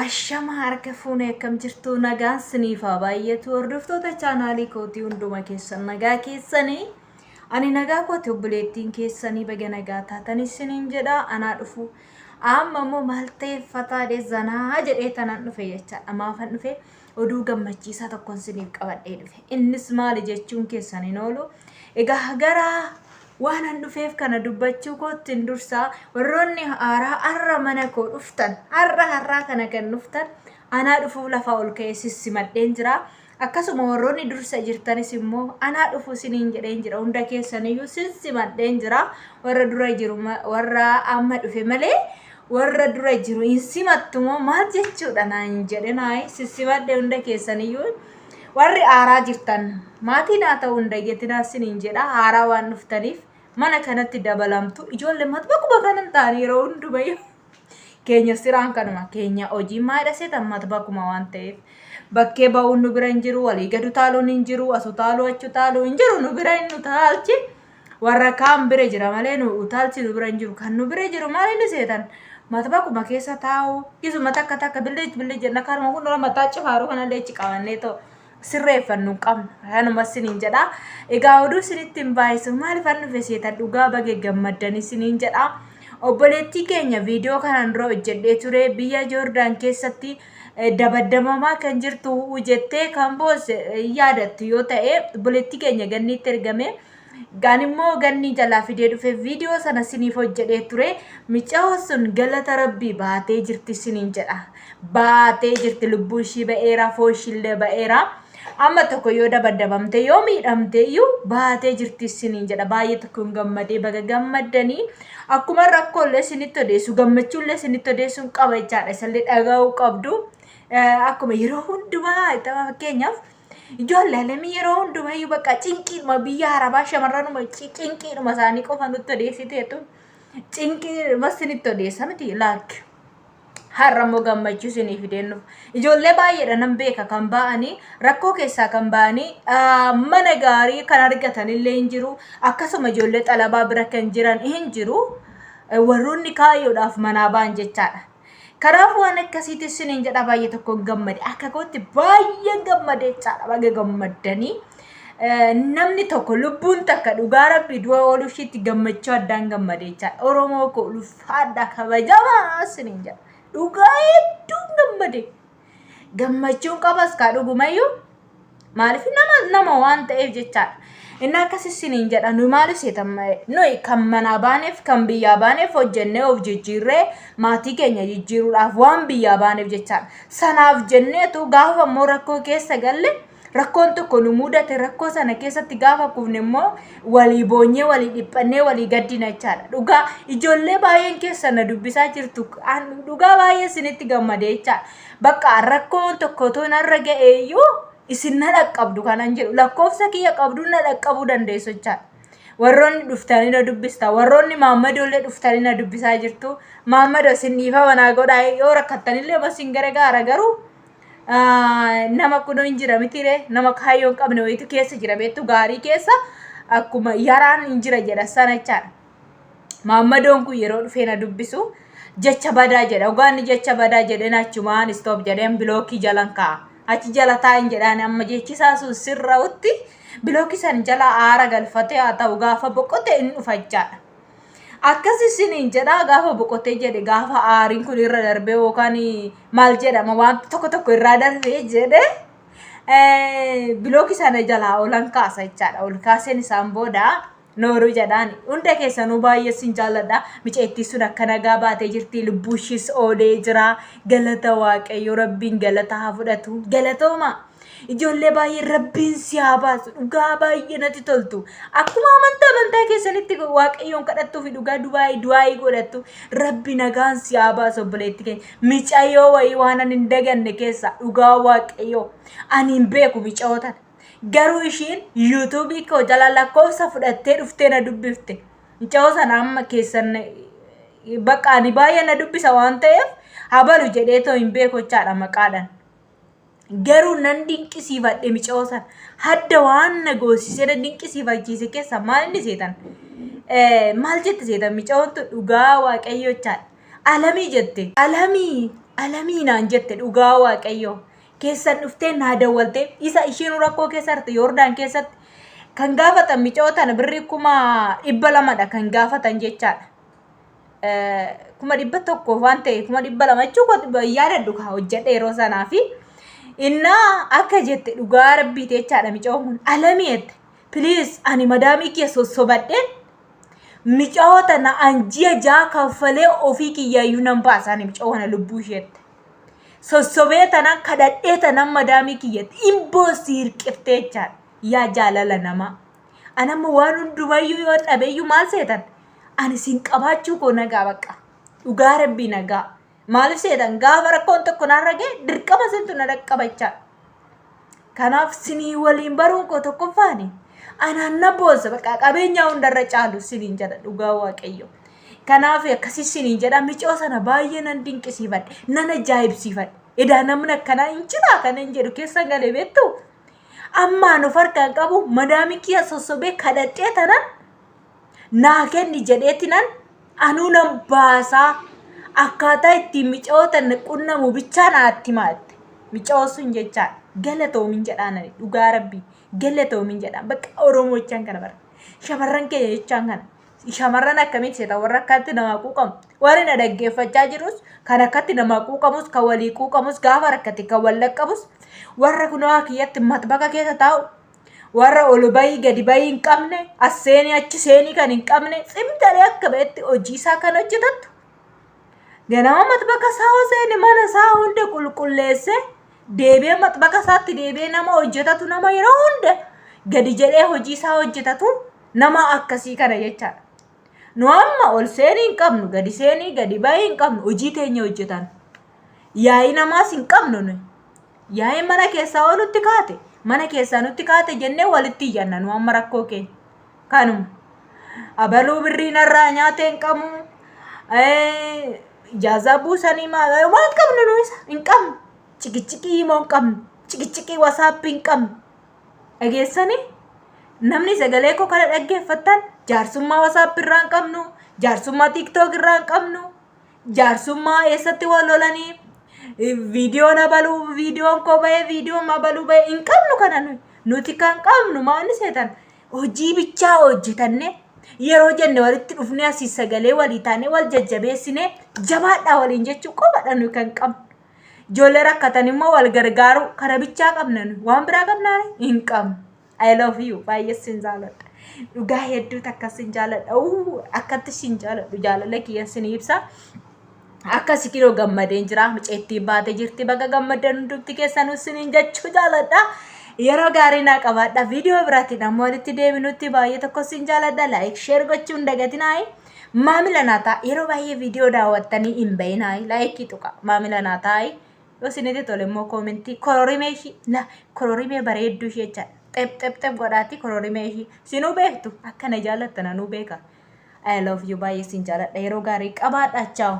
Ashama harka fuunee akkam jirtu nagaan siniifaa baay'eetu hordoftoota chaanaalii kootii hunduma keessan nagaa keessanii ani nagaa kooti obboleettiin keessanii baga nagaa taatanii siniin jedha anaa dhufu amma immoo maal ta'eeffataa deezanaa jedhee tanaan dhufe jechaadha maafan dhufe oduu gammachiisaa tokkoon siniif qabadhee dhufe innis maali jechuun keessaniin oolu egaa garaa waan an dhufeef kana dubbachuu kootiin dursaa warroonni haaraa arra mana koo dhuftan har'a kana kan dhuftan anaa dhufuuf lafa ol ka'ee sissimadheen jira akkasuma warroonni dursa jirtanis immoo anaa dhufu siniin jedheen jira hunda keessaniyyuu sissimadheen jira warra dura jiru warra amma dhufe malee warra dura jiru hin simattumoo maal jechuudha naan jedheenaayi sissimadhee hunda keessaniyyuu warri haaraa jirtan maatiin haa ta'u hunda geetinaa siniin jedha haaraa waan dhuftaniif mana kanatti dabalamtu ijoollee matbaquma kanan ta'anii yeroo hundumayyuu keenya siraan kanuma keenya hojii maadhasee tan matbaquma waan ta'eef bakkee ba'uun nu bira hin jiru walii gadu taaluun hin jiru asu taaluu achu taaluu hin jiru nu bira hin nu taalchi warra kaan bira jira malee nu utaalchi nu bira hin jiru kan nu bira jiru maal inni seetan matbaquma keessa taa'u isuma takka billee jenna kanuma kun lama taachi faaruu kanallee ichi qabannee ta'u sirreeffannu qabna kanuma siniin jedha egaa oduu sinitti hin baay'isu maaliifan dhufe seetan dhugaa bagee gammaddanii siniin jedha obboleettii keenya viidiyoo kanaan dura hojjedhee ture biyya Joordaan keessatti dabaddamamaa kan jirtu jettee kan boose yaadattu yoo ta'e obboleettii keenya ganniitti ergame gaan immoo ganni jalaa fidee dhufe viidiyoo sana siniif hojjedhee ture micaa'oo sun galata rabbii baatee jirti siniin jedha baatee jirti lubbuun ishii ba'eera fooshiillee ba'eera amma tokko yoo dabaddabamte yoo miidhamte iyyuu baatee jirti siniin jedha baay'ee tokkoon gammadee baga gammaddanii akkuma rakkoolee sinitti odeessu gammachuullee sinitti odeessuun qaba jechaadha isallee dhaga'uu qabdu akkuma yeroo hundumaa fakkeenyaaf ijoollee lamii yeroo hundumayyuu bakka cinqiidhuma biyya arabaa shamarranuma cinqiidhuma isaanii qofa nutti odeessiteetu cinqiidhuma sinitti odeessa miti laakki har'a immoo gammachuu sinii fideennuuf ijoollee baay'eedha nan beeka kan ba'anii rakkoo keessaa kan ba'anii mana gaarii kan argatanillee hin jiru akkasuma ijoollee xalabaa bira kan jiran hin jiru warroonni kaayyoodhaaf manaa ba'an jechaadha kanaaf waan akkasiitti siniin jedha baay'ee tokkoon gammade akka kootti baay'ee gammade jechaadha baay'ee gammaddanii namni tokko lubbuun takka dhugaa rabbii du'a ooluu ishiitti gammachuu addaan gammade jechaadha oromoo koo ulfaadha kabajamaa siniin jedha dhugaa hedduun gammade gammachuun qabas kaa dhugumayyuu maaliif nama waan ta'eef jechaadha inni akkasii siniin jedha nu maaliif seetamma nuyi kan manaa baaneef kan biyyaa baaneef hojjennee of jijjiirree maatii keenya jijjiiruudhaaf waan biyyaa baaneef jechaadha sanaaf jenneetu gaafa immoo rakkoo keessa galle rakkoon tokko nu mudate rakkoo sana keessatti gaafa kufne immoo walii boonyee walii dhiphannee walii gaddina jechaadha dhugaa ijoollee baay'een keessa na dubbisaa jirtu dhugaa baay'ee sinitti gammade jechaadha bakka rakkoon tokko otoo narra ga'eeyyuu isin na dhaqqabdu kanan jedhu lakkoofsa kiyya qabdu na dhaqqabuu dandeessu jechaadha warroonni dhuftanii na dubbista warroonni maammadoollee dhuftanii na dubbisaa jirtu maammado isin dhiifa manaa godhaa yoo rakkattanillee masin garagaara garuu nama kuno hin jira mitire nama kaayyoon qabne wayitu keessa jira beektu gaarii keessa akkuma yaraan hin jira jedha sana jechaadha maammadoon kun yeroo dhufee na dubbisu jecha badaa jedha ogaanni jecha badaa jedheen achumaan stop jedheen bilookii jalan ka'a achi jala taa'in jedhaan amma jechisaa sun sirra'utti bilookii san jala aara galfatee haa ta'u gaafa boqote inni dhufa jechaadha akkasii siniin jedha gaafa boqotee jedhe gaafa aariin kun irra darbee yookaan maal jedhama waan tokko irraa darbee jedhe bilookii sana jalaa olan kaasa jechaadha ol kaaseen isaan booda nooruu jedhaan hunda keessanuu baay'ee sin jaalladha miceettii sun akka nagaa baatee jirti lubbuushis oolee jira galata waaqayyo rabbiin galata haa fudhatu galatooma ijoollee baay'ee rabbiin si haa baasu dhugaa baay'ee natti toltu akkuma amantaa keessanitti waaqayyoon kadhattuu fi dhugaa du'aayii godhattu rabbi nagaan si haa baasu obboleetti keenya micayyoo wayii waan ani hin daganne keessa dhugaa waaqayyoo ani hin beeku mica'ootan garuu ishiin yuutuubii koo jala lakkoofsa fudhattee dhuftee na dubbifte mica'oo sana amma keessan bakka ani baay'ee na dubbisa waan ta'eef habalu jedheetoo hin beeku jechaadha maqaadhaan garuu nan dinqisiifadhe mica'oo sana hadda waan na goosisee na dinqisiifachiise keessa maal inni seetan maal jette seetan mica'oon tu dhugaa waaqayyo jechaadha alamii jette alamii naan jette dhugaa waaqayyo keessan dhuftee naa dawwalte isa ishiin rakkoo keessatti Yordaan keessatti kan gaafatan micootana birrii 200 kan gaafatan jechaadha. 100 waan ta'e 200 jechuun yaadadhu ka hojjedhe yeroo sanaa fi innaa akka jette dhugaa rabbii jechaadha micoon kun alamiitti please ani madaamii kiyya sossobadheen micoota na anjiya jaa kaffalee ofii kiyyaayyuu nan baasaan micoona lubbuu isheetti sossobee tanan kadhadhee tanan madaamii kiyyatti imboo siirqiftee jechaadha yaa jaalala namaa anamma waan hundumayyuu yoo dhabeeyyuu maal seetan ani sin qabaachuu koo nagaa bakka dhugaa rabbii nagaa maaliif seetan gaafa rakkoon tokko narra ga'e dirqama sintu na dhaqqabachaa kanaaf sinii waliin baruun koo tokkoffaani anaan na boosa bakka qabeenyaa hundarra caalu siniin jedha dhugaa waaqayyo kanaaf akkasii siniin jedha micoo sana baay'ee nan dinqisiifadhe nan ajaa'ibsiifadhe edaa namni akkanaa hin jiraa kana hin jedhu keessa galee beektu ammaan of harkaan qabu madaamii kiyya sossobee kadhadhee tanan naa kenni jedheetinan anuu nan baasaa akkaataa ittiin micoota qunnamu bichaa naatti maatte micoo sun jechaa galatoomin jedhaan dhugaa rabbii galatoomin jedhaan bakka oromoo jechaan kana bara shamarran keenya jechaan kana shamarran akkamitti seeta warra akkatti namaa quuqamu warri na dhaggeeffachaa jirus kan akkatti namaa quuqamus kan walii quuqamus gaafa rakkate kan wal laqqabus warra kunoo kiyyatti matbaqa keessa taa'u warra ol bayii gadi bayii hin qabne as seenii achi seenii kan hin qabne cimtalee akka ba'etti hojii isaa kan hojjetattu ganama matbaqa isaa seeni mana isaa hunda qulqulleesse deebi'ee matbaqa isaatti deebi'ee nama hojjetatu nama yeroo hunda gadi jedhee hojii isaa hojjetatu nama akkasii kana jechaadha. Nu amma ol seenii hin qabnu gadi seenii gadi bayii hin qabnu hojii teenya hojjetan yaa'ii namaas hin qabnu nuyi yaa'ii mana keessaa olutti kaate mana keessaa nutti kaate jennee walitti iyyanna nu amma rakkoo keenya kanuma abaluu birrii narraa nyaatee hin qabu ijaazaa buusanii waan qabnu nu isa hin qabnu cikichikii himoo hin qabnu cikichikii wasaappii hin qabnu dhageessanii namni sagalee koo kana dhaggeeffattan jaarsummaa wasaappii irraa hin qabnu jaarsummaa tiktook irraa hin qabnu jaarsummaa eessatti wal lolanii viidiyoon abaluu viidiyoon koo ba'ee viidiyoon abaluu ba'ee hin qabnu kana nuti kan qabnu maanni seetan hojii bichaa hojjetanne yeroo jenne walitti dhufnee asii sagalee walii taanee wal jajjabeessinee jabaadhaa waliin jechuu qofaadha nuyi kan qabnu ijoollee rakkatan immoo wal gargaaru kana bichaa qabna nuyi waan biraa qabnaa hin qabnu I love you baay'ee sin jaaladha dhugaa hedduutu akkas sin jaaladha akkatti sin jaaladhu jaalala kiyya sin ibsa akkasi kiloo gammadeen jira muceettiin baatee jirti baga gammadan hundumti keessan usiniin jechuu jaaladha yeroo gaarii naa qabaadha viidiyoo biraatiin ammoo walitti deebinutti baay'ee tokko sin jaaladha like share gochuun dagatinaayi maamila naataa yeroo baay'ee viidiyoo daawwattanii hin bayinaayi like tuqa maamila naataayi yoo siniti tole immoo koomentii kororimee ishii kororimee bareedduu ishee jecha xep godhaati kororimee ishii sinuu beektu akkana jaallattana nuu beeka I love you baay'ee sin jaaladha yeroo gaarii qabaadha ciao